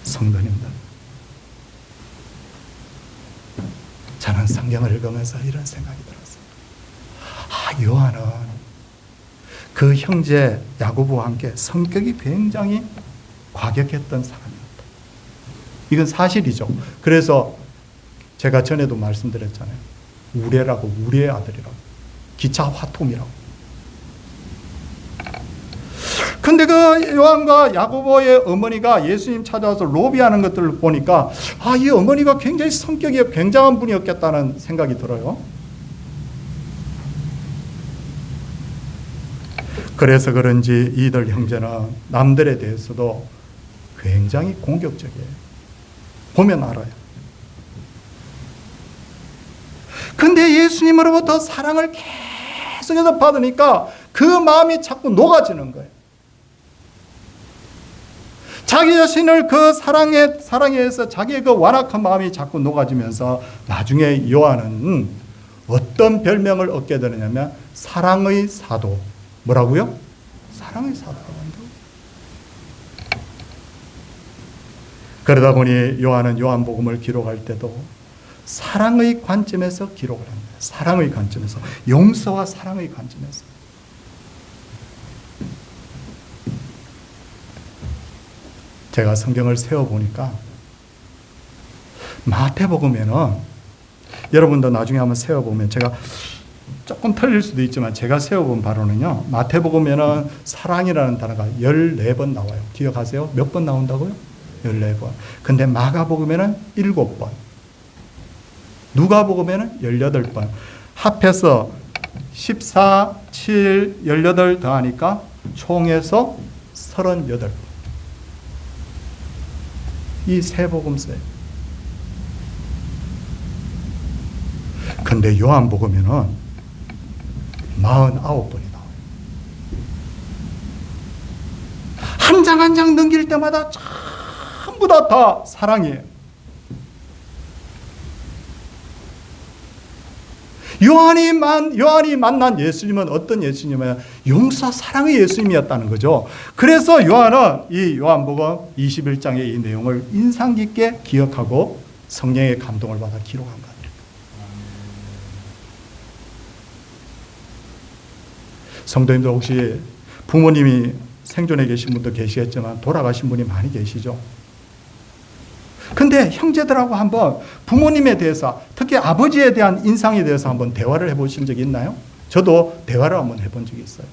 성도님들, 저는 성경을 읽으면서 이런 생각이 들었어요. 요한은 그 형제 야고보와 함께 성격이 굉장히 과격했던 사람이었다. 이건 사실이죠. 그래서 제가 전에도 말씀드렸잖아요. 우레라고, 우리의 아들이라고. 기차 화통이라고. 근데 그 요한과 야고보의 어머니가 예수님 찾아와서 로비하는 것들을 보니까 이 어머니가 굉장히 성격이 굉장한 분이었겠다는 생각이 들어요. 그래서 그런지 이들 형제는 남들에 대해서도 굉장히 공격적이에요. 보면 알아요. 근데 예수님으로부터 사랑을 계속해서 받으니까 그 마음이 자꾸 녹아지는 거예요. 자기 자신을 그 사랑에 의해서 자기의 그 완악한 마음이 자꾸 녹아지면서 나중에 요한은 어떤 별명을 얻게 되느냐면 사랑의 사도. 뭐라고요? 사랑의 사도라고 한다고. 그러다 보니 요한은 요한복음을 기록할 때도 사랑의 관점에서 기록을 합니다. 사랑의 관점에서, 용서와 사랑의 관점에서. 제가 성경을 세워보니까 마태복음에는 여러분도 나중에 한번 세워보면 제가 조금 틀릴 수도 있지만 제가 세워본 바로는요. 마태복음에는 사랑이라는 단어가 14번 나와요. 기억하세요? 몇 번 나온다고요? 14번. 근데 마가복음에는 7번. 누가복음에는 18번. 합해서 14, 7, 18 더하니까 총해서 38번. 이 세 복음서예요. 근데 요한복음에는 49번이 나와요. 한 장 한 장 넘길 때마다 전부 다 사랑이에요. 요한이 만난 예수님은 어떤 예수님이냐? 용서 사랑의 예수님이었다는 거죠. 그래서 요한은 이 요한복음 21장의 이 내용을 인상 깊게 기억하고 성령의 감동을 받아 기록한 겁니다. 성도님들 혹시 부모님이 생존해 계신 분도 계시겠지만 돌아가신 분이 많이 계시죠. 근데 형제들하고 한번 부모님에 대해서, 특히 아버지에 대한 인상에 대해서 한번 대화를 해보신 적이 있나요? 저도 대화를 한번 해본 적이 있어요.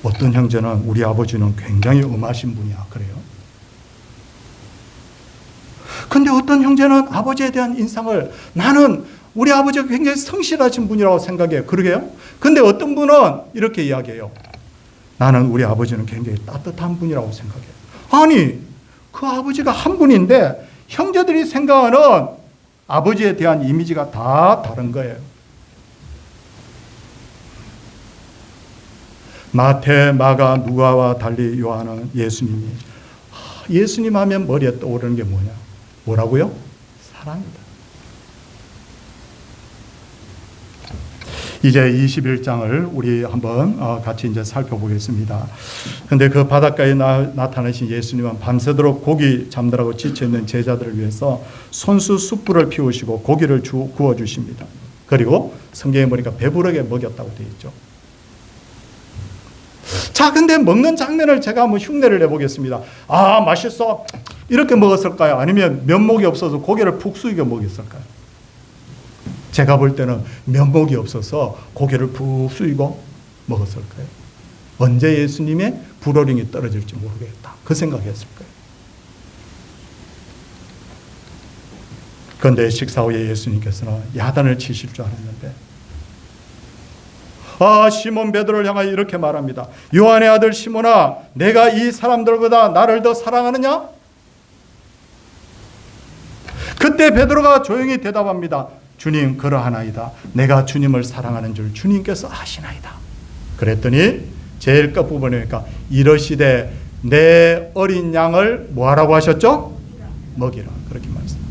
어떤 형제는 우리 아버지는 굉장히 엄하신 분이야. 그래요. 근데 어떤 형제는 아버지에 대한 인상을 나는 우리 아버지가 굉장히 성실하신 분이라고 생각해요. 그러게요? 근데 어떤 분은 이렇게 이야기해요. 나는 우리 아버지는 굉장히 따뜻한 분이라고 생각해요. 아니, 그 아버지가 한 분인데 형제들이 생각하는 아버지에 대한 이미지가 다 다른 거예요. 마태, 마가, 누가와 달리 요한은 예수님 하면 머리에 떠오르는 게 뭐냐? 뭐라고요? 사랑이다. 이제 21장을 우리 한번 같이 이제 살펴보겠습니다. 근데 그 바닷가에 나타나신 예수님은 밤새도록 고기 잡느라고 지쳐있는 제자들을 위해서 손수 숯불을 피우시고 고기를 구워주십니다. 그리고 성경에 보니까 배부르게 먹였다고 되어 있죠. 자, 근데 먹는 장면을 제가 한번 흉내를 내보겠습니다. 아, 맛있어. 이렇게 먹었을까요? 아니면 면목이 없어서 고기를 푹 숙여 먹였을까요? 제가 볼 때는 면목이 없어서 고개를 푹 숙이고 먹었을 거예요. 언제 예수님의 불호령이 떨어질지 모르겠다. 그 생각했을 거예요. 그런데 식사 후에 예수님께서는 야단을 치실 줄 알았는데 시몬 베드로를 향하여 이렇게 말합니다. 요한의 아들 시몬아, 내가 이 사람들보다 나를 더 사랑하느냐? 그때 베드로가 조용히 대답합니다. 주님, 그러하나이다. 내가 주님을 사랑하는 줄 주님께서 아시나이다. 그랬더니 제일 끝부분이니까 이러시되 내 어린 양을 뭐하라고 하셨죠? 먹이라. 그렇게 말씀하셨습니다.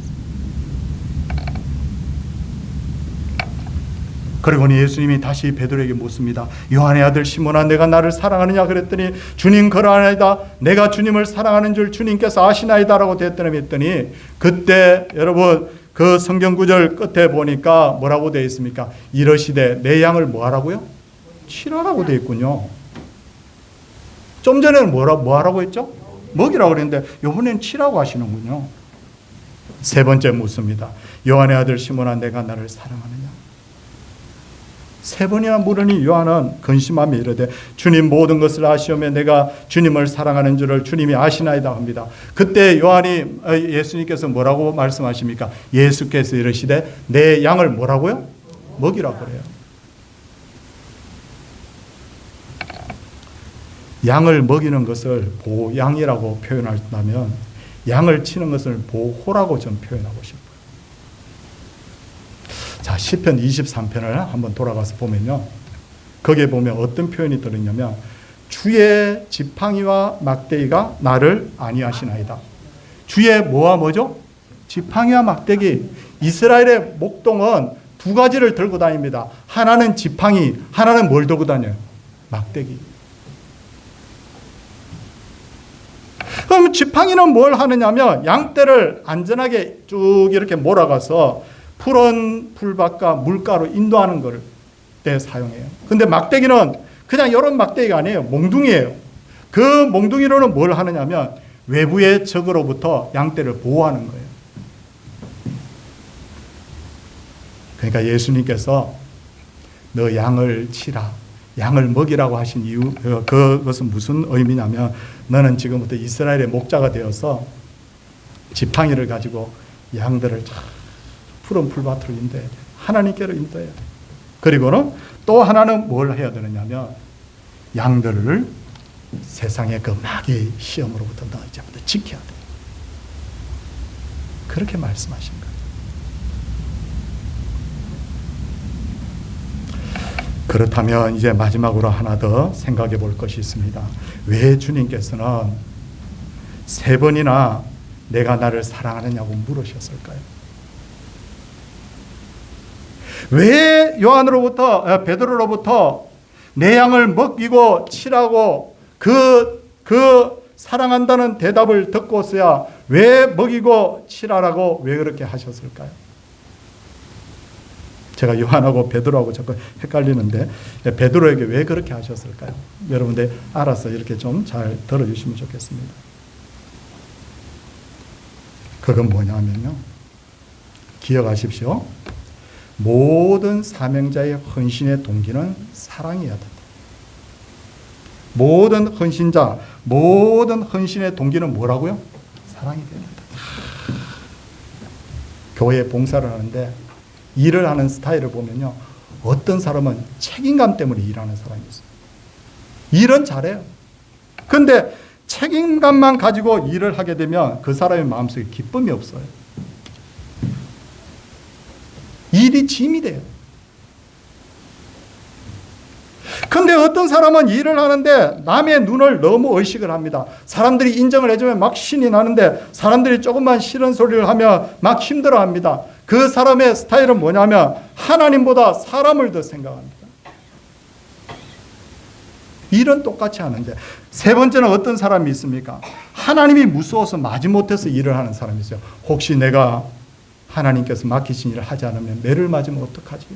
그리고는 예수님이 다시 베드로에게 묻습니다. 요한의 아들 시몬아, 내가 나를 사랑하느냐? 그랬더니 주님, 그러하나이다. 내가 주님을 사랑하는 줄 주님께서 아시나이다 라고 대답했더니 그때 여러분 그 성경 구절 끝에 보니까 뭐라고 되어 있습니까? 이러시되 내 양을 뭐하라고요? 치라라고 되어 있군요. 좀 전에는 뭐하라고 했죠? 먹이라고 그랬는데 이번엔 치라고 하시는군요. 세 번째 묻습니다. 요한의 아들 시몬아, 내가 나를 사랑하느냐? 세 번이나 물으니 요한은 근심하며 이르되 주님, 모든 것을 아시오며 내가 주님을 사랑하는 줄을 주님이 아시나이다 합니다. 그때 예수님께서 뭐라고 말씀하십니까? 예수께서 이르시되 내 양을 뭐라고요? 먹이라고 그래요. 양을 먹이는 것을 보양이라고 표현한다면 양을 치는 것을 보호라고 좀 표현하고 싶어요. 자, 시편 23편을 한번 돌아가서 보면요. 거기에 보면 어떤 표현이 들었냐면 주의 지팡이와 막대기가 나를 안위하시나이다. 주의 뭐와 뭐죠? 지팡이와 막대기. 이스라엘의 목동은 두 가지를 들고 다닙니다. 하나는 지팡이, 하나는 뭘 들고 다녀요? 막대기. 그럼 지팡이는 뭘 하느냐면 양떼를 안전하게 쭉 이렇게 몰아가서 푸른 풀밭과 물가로 인도하는 걸 때 사용해요. 근데 막대기는 그냥 이런 막대기가 아니에요. 몽둥이에요. 그 몽둥이로는 뭘 하느냐면 외부의 적으로부터 양떼를 보호하는 거예요. 그러니까 예수님께서 너 양을 치라, 양을 먹이라고 하신 이유, 그것은 무슨 의미냐면 너는 지금부터 이스라엘의 목자가 되어서 지팡이를 가지고 양들을 푸른 풀밭으로 인도해야 돼. 하나님께로 인도해야 돼. 그리고는 또 하나는 뭘 해야 되느냐면 양들을 세상의 그 마귀의 시험으로부터 너 이제부터 지켜야 돼. 그렇게 말씀하신 거예요. 그렇다면 이제 마지막으로 하나 더 생각해 볼 것이 있습니다. 왜 주님께서는 세 번이나 내가 나를 사랑하느냐고 물으셨을까요? 왜 베드로로부터 내 양을 먹이고 치라고 그 사랑한다는 대답을 듣고서야 왜 먹이고 치라라고 왜 그렇게 하셨을까요? 제가 요한하고 베드로하고 자꾸 헷갈리는데 베드로에게 왜 그렇게 하셨을까요? 여러분들 알아서 이렇게 좀 잘 들어주시면 좋겠습니다. 그건 뭐냐면요, 기억하십시오. 모든 사명자의 헌신의 동기는 사랑이어야 된다. 모든 헌신자, 모든 헌신의 동기는 뭐라고요? 사랑이 돼야 된다. 교회 봉사를 하는데 일을 하는 스타일을 보면요, 어떤 사람은 책임감 때문에 일하는 사람이 있어요. 일은 잘해요. 근데 책임감만 가지고 일을 하게 되면 그 사람의 마음속에 기쁨이 없어요. 일이 짐이 돼요. 근데 어떤 사람은 일을 하는데 남의 눈을 너무 의식을 합니다. 사람들이 인정을 해주면 막 신이 나는데 사람들이 조금만 싫은 소리를 하면 막 힘들어합니다. 그 사람의 스타일은 뭐냐면 하나님보다 사람을 더 생각합니다. 일은 똑같이 하는데, 세 번째는 어떤 사람이 있습니까? 하나님이 무서워서 마지못해서 일을 하는 사람이 있어요. 혹시 내가 하나님께서 맡기신 일을 하지 않으면 매를 맞으면 어떡하지?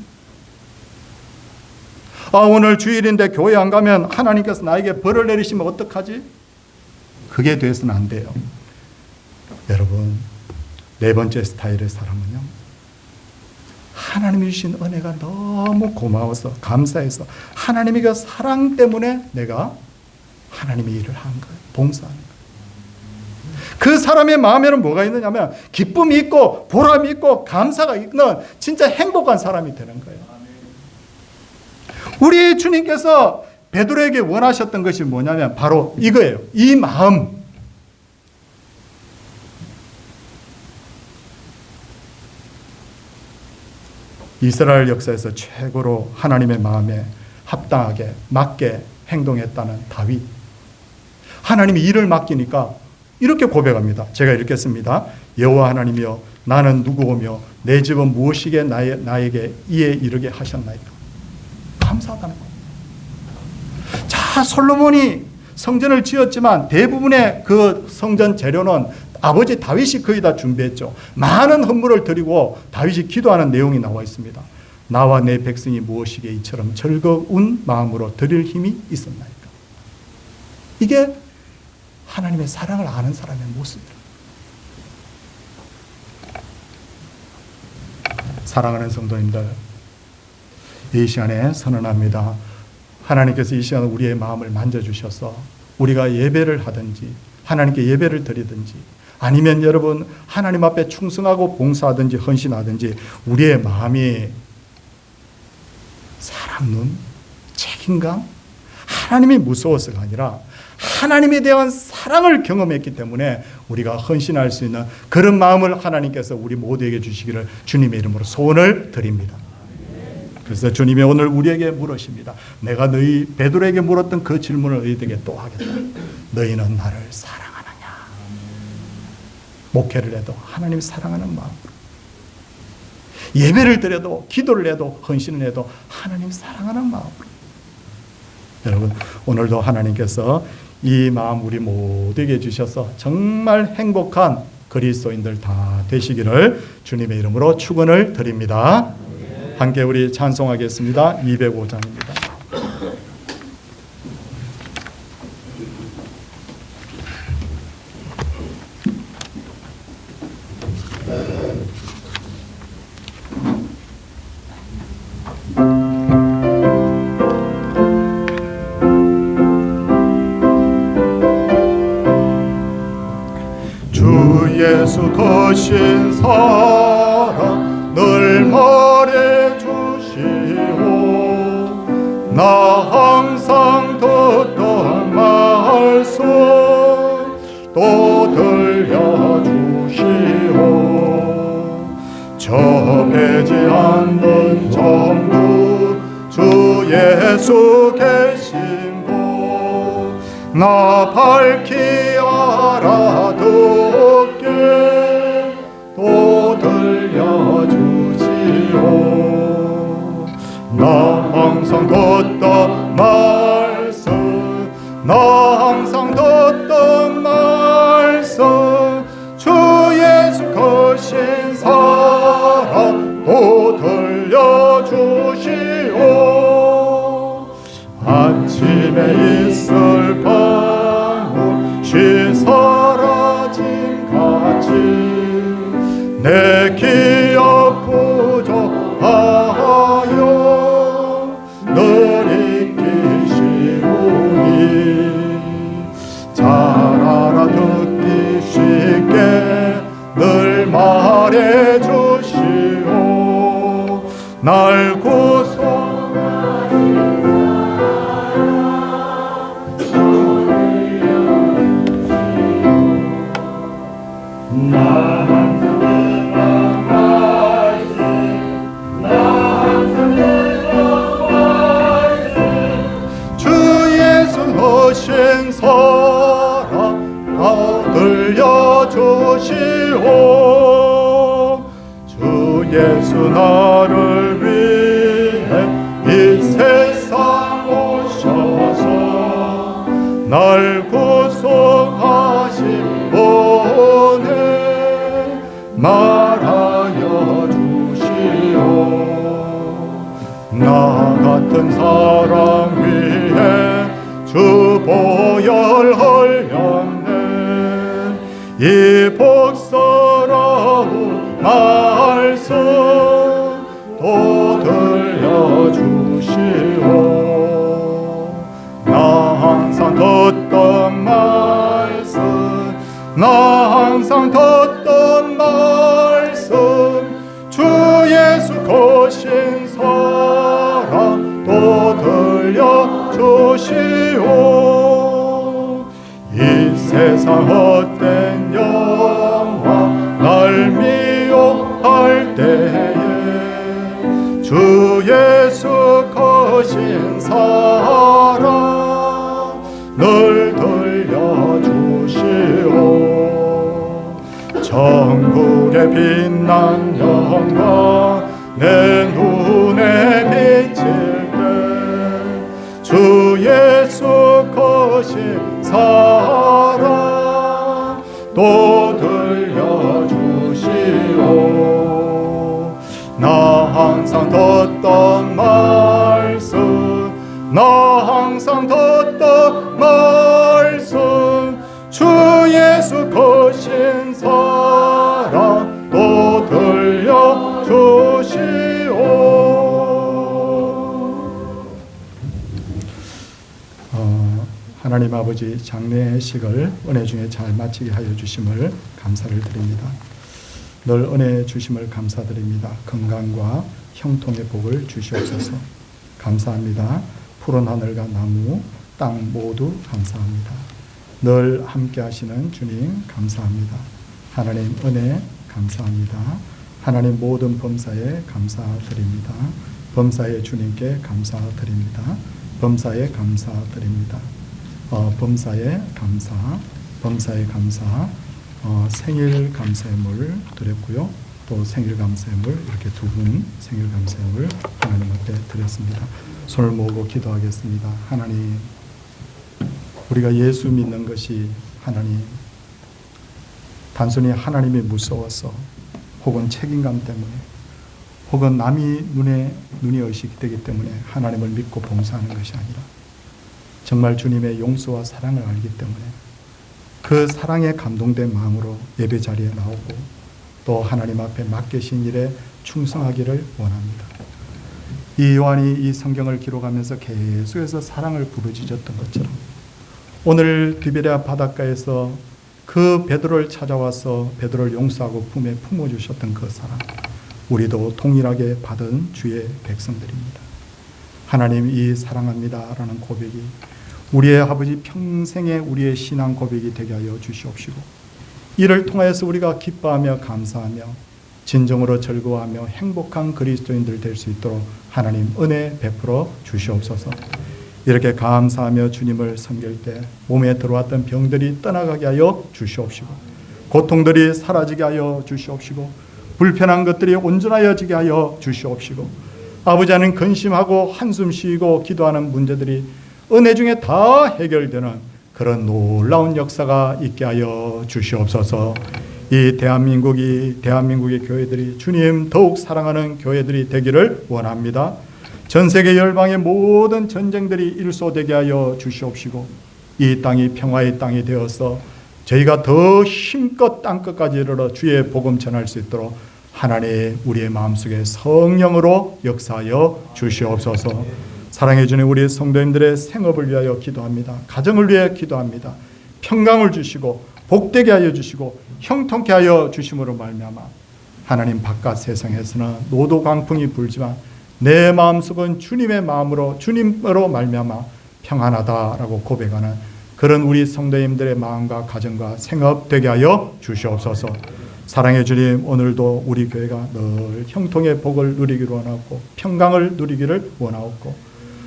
오늘 주일인데 교회 안 가면 하나님께서 나에게 벌을 내리시면 어떡하지? 그게 돼서는 안 돼요. 여러분, 네 번째 스타일의 사람은요, 하나님이 주신 은혜가 너무 고마워서 감사해서 하나님의 그 사랑 때문에 내가 하나님의 일을 한 거예요. 봉사하는 거예요. 그 사람의 마음에는 뭐가 있느냐면 기쁨이 있고 보람이 있고 감사가 있는 진짜 행복한 사람이 되는 거예요. 우리 주님께서 베드로에게 원하셨던 것이 뭐냐면 바로 이거예요. 이 마음. 이스라엘 역사에서 최고로 하나님의 마음에 합당하게 맞게 행동했다는 다윗. 하나님이 일을 맡기니까 이렇게 고백합니다. 제가 읽겠습니다. 여호와 하나님이여, 나는 누구오며 내 집은 무엇이게 나에게 이에 이르게 하셨나이까. 감사하다는 거예요. 자, 솔로몬이 성전을 지었지만 대부분의 그 성전 재료는 아버지 다윗이 거의 다 준비했죠. 많은 헌물을 드리고 다윗이 기도하는 내용이 나와 있습니다. 나와 내 백성이 무엇이게 이처럼 즐거운 마음으로 드릴 힘이 있었나이까. 이게 하나님의 사랑을 아는 사람의 모습이에요. 사랑하는 성도님들, 이 시간에 선언합니다. 하나님께서 이 시간 우리의 마음을 만져주셔서 우리가 예배를 하든지 하나님께 예배를 드리든지 아니면 여러분 하나님 앞에 충성하고 봉사하든지 헌신하든지 우리의 마음이 사랑 눈, 책임감, 하나님이 무서워서가 아니라 하나님에 대한 사랑을 경험했기 때문에 우리가 헌신할 수 있는 그런 마음을 하나님께서 우리 모두에게 주시기를 주님의 이름으로 소원을 드립니다. 그래서 주님이 오늘 우리에게 물으십니다. 내가 너희 베드로에게 물었던 그 질문을 너희에게 또 하겠다. 너희는 나를 사랑하느냐? 목회를 해도 하나님 사랑하는 마음으로, 예배를 드려도 기도를 해도 헌신을 해도 하나님 사랑하는 마음으로. 여러분, 오늘도 하나님께서 이 마음 우리 모두에게 주셔서 정말 행복한 그리스도인들 다 되시기를 주님의 이름으로 축원을 드립니다. 함께 우리 찬송하겠습니다. 205장입니다. 주 예수 거신 사랑 늘 말해주시오. 나 항상 듣던 말씀 또 들려주시오. 접해지 않는 전부 주 예수 계신 곳 나 밝히 알아듣게 또 들려주시오. 나 항상 듣던 말씀 나 항상 듣던 말씀 주 예수 거신 사랑 또 들려주시오. 아침에 있을 방울 쉬 사라짐 같이 내 기억 부족하여 늘 이기시오니 잘 알아듣기 쉽게 늘 말해주시오. 날 구속하신 오늘 말하여 주시오. 나 같은 사람 위해 주 보혈 흘렸네. 이 복스러운 말씀 또 들려주시오. 나 항상 듣던 말씀, 나 항상 듣던 말씀, 주 예수 거신 사랑 또 들려주시오. 이 세상 헛된 영화 날 미워할 때에 주 예수 거신 사랑 늘 들려주시오. 천국의 빛난 영광 내 눈에 비칠 때 주 예수 거신 사랑 또 들려주시오. 나 항상 듣던 말씀, 나 항상 듣던 말씀, 주 예수 거신 사랑 또 들려주시오. 하나님 아버지, 장례식을 은혜 중에 잘 마치게 하여 주심을 감사를 드립니다. 늘 은혜 주심을 감사드립니다. 건강과 형통의 복을 주시옵소서. 감사합니다. 푸른 하늘과 나무, 땅 모두 감사합니다. 늘 함께 하시는 주님 감사합니다. 하나님 은혜 감사합니다. 하나님 모든 범사에 감사드립니다. 범사의 주님께 감사드립니다. 범사에 감사드립니다. 범사에 감사, 범사에 감사, 생일 감사의 드렸고요. 또 생일 감사의 이렇게 두 분 생일 감사의 하나님 앞에 드렸습니다. 손을 모으고 기도하겠습니다. 하나님, 우리가 예수 믿는 것이 하나님 단순히 하나님이 무서워서 혹은 책임감 때문에 혹은 남이 눈이 의식되기 때문에 하나님을 믿고 봉사하는 것이 아니라 정말 주님의 용서와 사랑을 알기 때문에 그 사랑에 감동된 마음으로 예배 자리에 나오고 또 하나님 앞에 맡기신 일에 충성하기를 원합니다. 이 요한이 이 성경을 기록하면서 계속해서 사랑을 부르짖었던 것처럼 오늘 디베랴 바닷가에서 그 베드로를 찾아와서 베드로를 용서하고 품에 품어주셨던 그 사랑, 우리도 동일하게 받은 주의 백성들입니다. 하나님, 이 사랑합니다 라는 고백이 우리의 아버지 평생의 우리의 신앙 고백이 되게 하여 주시옵시고, 이를 통하여서 우리가 기뻐하며 감사하며 진정으로 즐거워하며 행복한 그리스도인들 될 수 있도록 하나님 은혜 베풀어 주시옵소서. 이렇게 감사하며 주님을 섬길 때 몸에 들어왔던 병들이 떠나가게 하여 주시옵시고, 고통들이 사라지게 하여 주시옵시고, 불편한 것들이 온전하여지게 하여 주시옵시고, 아버지 하나님 근심하고 한숨 쉬고 기도하는 문제들이 은혜 중에 다 해결되는 그런 놀라운 역사가 있게 하여 주시옵소서. 이 대한민국의 교회들이 주님 더욱 사랑하는 교회들이 되기를 원합니다. 전 세계 열방의 모든 전쟁들이 일소되게 하여 주시옵시고, 이 땅이 평화의 땅이 되어서 저희가 더 힘껏 땅끝까지 이르러 주의 복음 전할 수 있도록 하나님 우리의 마음속에 성령으로 역사하여 주시옵소서. 사랑해 주는 우리 성도님들의 생업을 위하여 기도합니다. 가정을 위해 기도합니다. 평강을 주시고 복되게 하여 주시고 형통케 하여 주심으로 말미암아 하나님 바깥 세상에서는 노도 강풍이 불지만 내 마음속은 주님의 마음으로 주님으로 말미암아 평안하다라고 고백하는 그런 우리 성도님들의 마음과 가정과 생업 되게 하여 주시옵소서. 사랑해 주님, 오늘도 우리 교회가 늘 형통의 복을 누리기를 원하고 평강을 누리기를 원하옵고,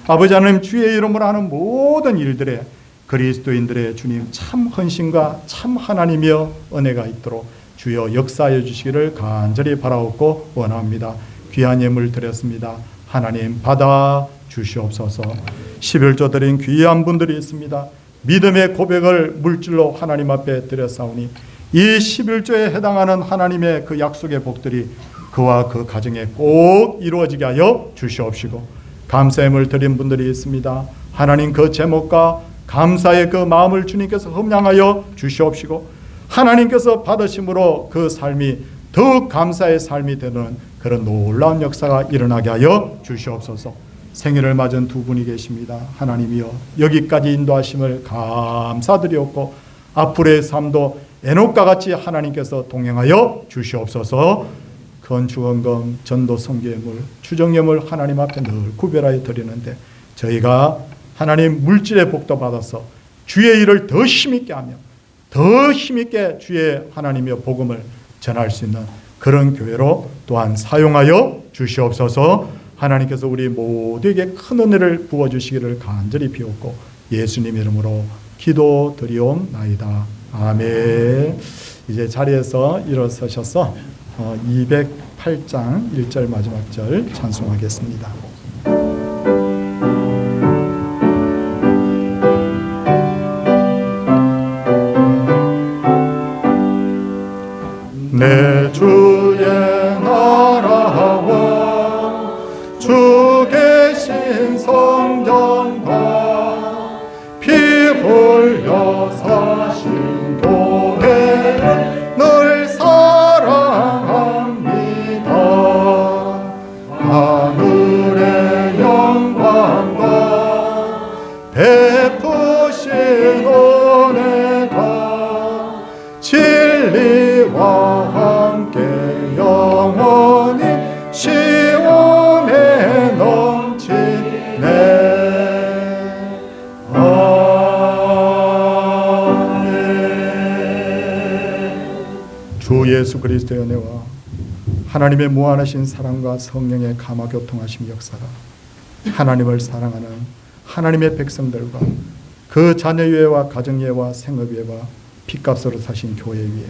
아버지 하나님 주의 이름으로 하는 모든 일들에 그리스도인들의 주님 참 헌신과 참 하나님이여 은혜가 있도록 주여 역사하여 주시기를 간절히 바라옵고 원합니다. 귀한 예물 드렸습니다. 하나님 받아 주시옵소서. 11조 드린 귀한 분들이 있습니다. 믿음의 고백을 물질로 하나님 앞에 드렸사오니 이 11조에 해당하는 하나님의 그 약속의 복들이 그와 그 가정에 꼭 이루어지게 하여 주시옵시고, 감사함을 드린 분들이 있습니다. 하나님 그 제목과 감사의 그 마음을 주님께서 흠량하여 주시옵시고, 하나님께서 받으심으로 그 삶이 더욱 감사의 삶이 되는 그런 놀라운 역사가 일어나게 하여 주시옵소서. 생일을 맞은 두 분이 계십니다. 하나님이여, 여기까지 인도하심을 감사드리옵고 앞으로의 삶도 에녹과 같이 하나님께서 동행하여 주시옵소서. 건축원금, 전도 성교예물, 추정예물 하나님 앞에 늘 구별하여 드리는데 저희가 하나님 물질의 복도 받아서 주의 일을 더 힘있게 하며 더 힘있게 주의 하나님의 복음을 전할 수 있는 그런 교회로 또한 사용하여 주시옵소서. 하나님께서 우리 모두에게 큰 은혜를 부어주시기를 간절히 비옵고 예수님 이름으로 기도드리옵나이다. 아멘. 이제 자리에서 일어서셔서 208장 1절 마지막 절 찬송하겠습니다. 내 주의 나라와 주 계신 성전과 피 흘려 사신 교회를 늘 사랑합니다. 하늘의 영광과 베푸신 은혜가 진리와 함께 영원히 시온에 넘치네. 아멘. 주 예수 그리스도의 은혜와 하나님의 무한하신 사랑과 성령의 감화교통하심 역사가 하나님을 사랑하는 하나님의 백성들과 그 자녀예와 가정예와 생업예와 핏값으로 사신 교회 위에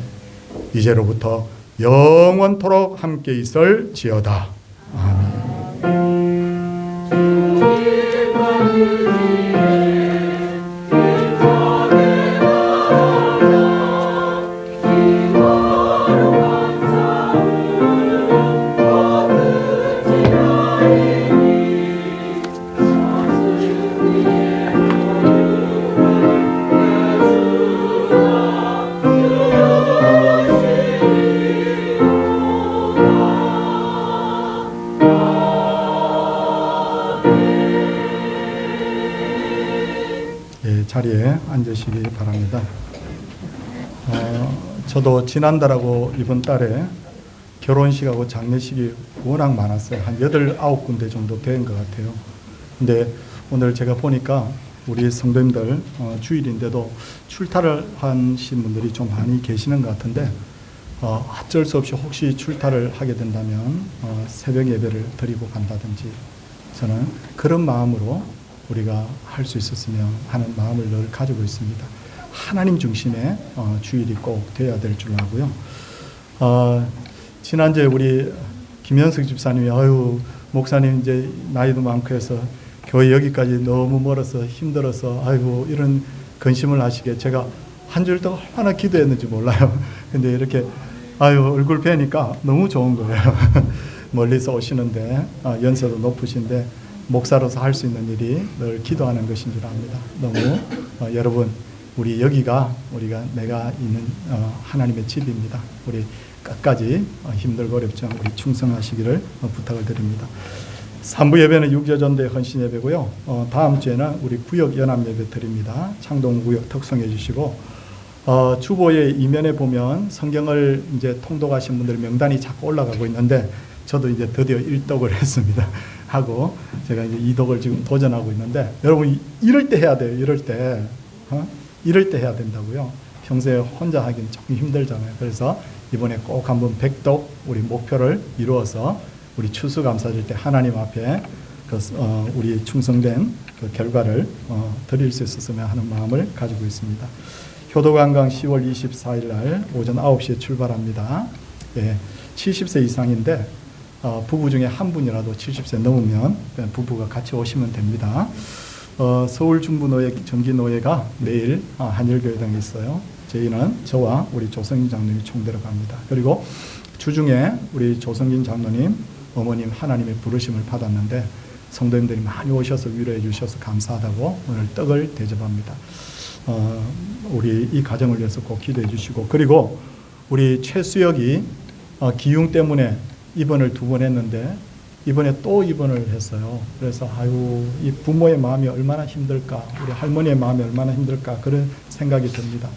이제로부터 영원토록 함께 있을지어다. 아멘. 자리에 앉으시기 바랍니다. 저도 지난달하고 이번 달에 결혼식하고 장례식이 워낙 많았어요. 한 8, 9군데 정도 된 것 같아요. 근데 오늘 제가 보니까 우리 성도님들 주일인데도 출타를 하신 분들이 좀 많이 계시는 것 같은데 어쩔 수 없이 혹시 출타를 하게 된다면 새벽 예배를 드리고 간다든지 저는 그런 마음으로 우리가 할 수 있었으면 하는 마음을 늘 가지고 있습니다. 하나님 중심의 주일이 꼭 되어야 될 줄 알고요. 지난주에 우리 김현석 집사님이 목사님 이제 나이도 많고 해서 교회 여기까지 너무 멀어서 힘들어서 이런 근심을 하시게 제가 한 줄 더 얼마나 기도했는지 몰라요. 근데 이렇게 얼굴 뵈니까 너무 좋은 거예요. 멀리서 오시는데 연세도 높으신데 목사로서 할 수 있는 일이 늘 기도하는 것인 줄 압니다. 너무 여러분 우리 여기가 내가 있는 하나님의 집입니다. 우리 끝까지 힘들고 어렵지만 우리 충성하시기를 부탁을 드립니다. 3부 예배는 육저전도의 헌신 예배고요. 다음 주에는 우리 구역 연합 예배 드립니다. 창동 구역 특성해 주시고 주보의 이면에 보면 성경을 이제 통독하신 분들 명단이 자꾸 올라가고 있는데 저도 이제 드디어 1독을 했습니다. 하고 제가 이제 2독을 지금 도전하고 있는데 여러분 이럴 때 해야 돼요. 이럴 때 해야 된다고요. 평소에 혼자 하긴 조금 힘들잖아요. 그래서 이번에 꼭 한번 100독 우리 목표를 이루어서 우리 추수감사절 때 하나님 앞에 우리 충성된 그 결과를 드릴 수 있었으면 하는 마음을 가지고 있습니다. 효도관광 10월 24일 날 오전 9시에 출발합니다. 70세 이상인데 부부 중에 한 분이라도 70세 넘으면 부부가 같이 오시면 됩니다. 서울 중부노예 정기노예가 내일 한일교회당에 있어요. 저희는 저와 우리 조성인 장로님이 총대로 갑니다. 그리고 주중에 우리 조성인 장로님 어머님 하나님의 부르심을 받았는데 성도님들이 많이 오셔서 위로해 주셔서 감사하다고 오늘 떡을 대접합니다. 우리 이 가정을 위해서 꼭 기도해 주시고, 그리고 우리 최수혁이 기흉 때문에 입원을 2번 했는데 이번에 또 입원을 했어요. 그래서 아유, 이 부모의 마음이 얼마나 힘들까, 우리 할머니의 마음이 얼마나 힘들까, 그런 생각이 듭니다.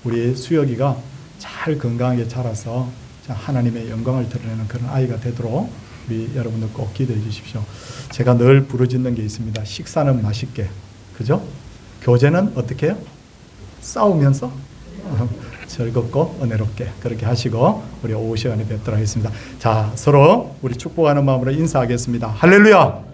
우리 수혁이가 잘 건강하게 자라서 하나님의 영광을 드러내는 그런 아이가 되도록 우리 여러분들 꼭 기도해 주십시오. 제가 늘 부르짖는 게 있습니다. 식사는 맛있게, 그죠? 교제는 어떻게 해요? 싸우면서 즐겁고 은혜롭게 그렇게 하시고 우리 오후 시간에 뵙도록 하겠습니다. 자, 서로 우리 축복하는 마음으로 인사하겠습니다. 할렐루야!